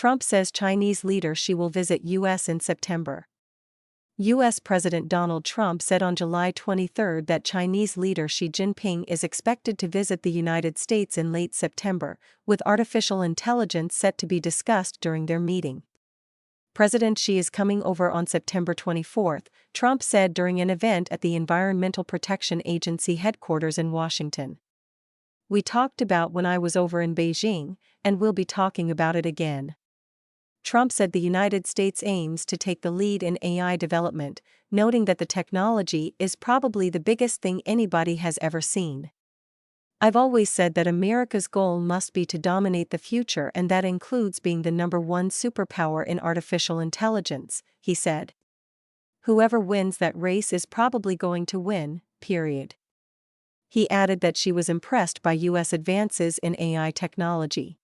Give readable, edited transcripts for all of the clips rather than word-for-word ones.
Trump says Chinese leader Xi will visit U.S. in September. U.S. President Donald Trump said on July 23 that Chinese leader Xi Jinping is expected to visit the United States in late September, with artificial intelligence set to be discussed during their meeting. President Xi is coming over on September 24, Trump said during an event at the Environmental Protection Agency headquarters in Washington. "We talked about when I was over in Beijing, and we'll be talking about it again." Trump said the United States aims to take the lead in AI development, noting that the technology is probably the biggest thing anybody has ever seen. "I've always said that America's goal must be to dominate the future, and that includes being the #1 superpower in artificial intelligence," he said. "Whoever wins that race is probably going to win, period." He added that she was impressed by U.S. advances in AI technology.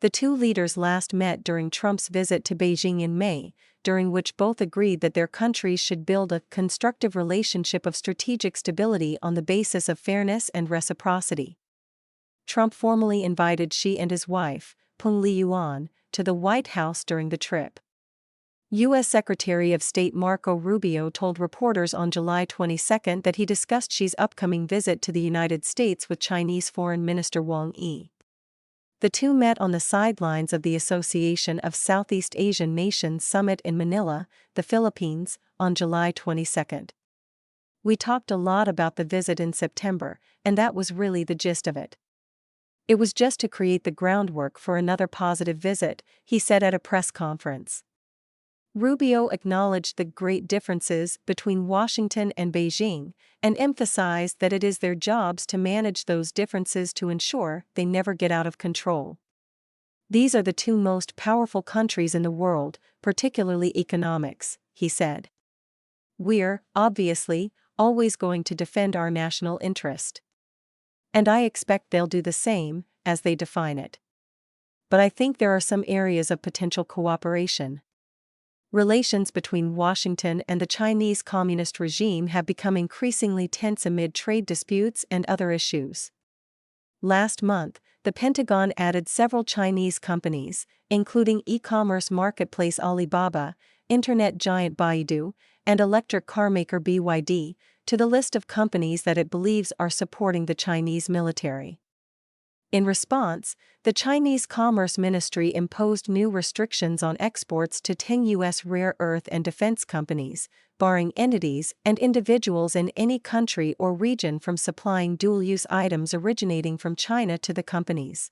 The two leaders last met during Trump's visit to Beijing in May, during which both agreed that their countries should build a constructive relationship of strategic stability on the basis of fairness and reciprocity. Trump formally invited Xi and his wife, Peng Liyuan, to the White House during the trip. U.S. Secretary of State Marco Rubio told reporters on July 22 that he discussed Xi's upcoming visit to the United States with Chinese Foreign Minister Wang Yi. The two met on the sidelines of the Association of Southeast Asian Nations Summit in Manila, the Philippines, on July 22. "We talked a lot about the visit in September, and that was really the gist of it. It was just to create the groundwork for another positive visit," he said at a press conference. Rubio acknowledged the great differences between Washington and Beijing, and emphasized that it is their jobs to manage those differences to ensure they never get out of control. "These are the two most powerful countries in the world, particularly economics," he said. "We're, obviously, always going to defend our national interest. And I expect they'll do the same, as they define it. But I think there are some areas of potential cooperation." Relations between Washington and the Chinese Communist regime have become increasingly tense amid trade disputes and other issues. Last month, the Pentagon added several Chinese companies, including e-commerce marketplace Alibaba, internet giant Baidu, and electric car maker BYD, to the list of companies that it believes are supporting the Chinese military. In response, the Chinese Commerce Ministry imposed new restrictions on exports to 10 U.S. rare earth and defense companies, barring entities and individuals in any country or region from supplying dual-use items originating from China to the companies.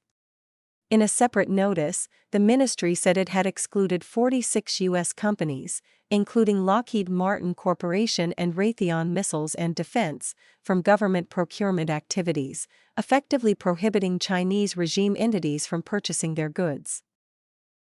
In a separate notice, the ministry said it had excluded 46 U.S. companies, including Lockheed Martin Corporation and Raytheon Missiles and Defense, from government procurement activities, effectively prohibiting Chinese regime entities from purchasing their goods.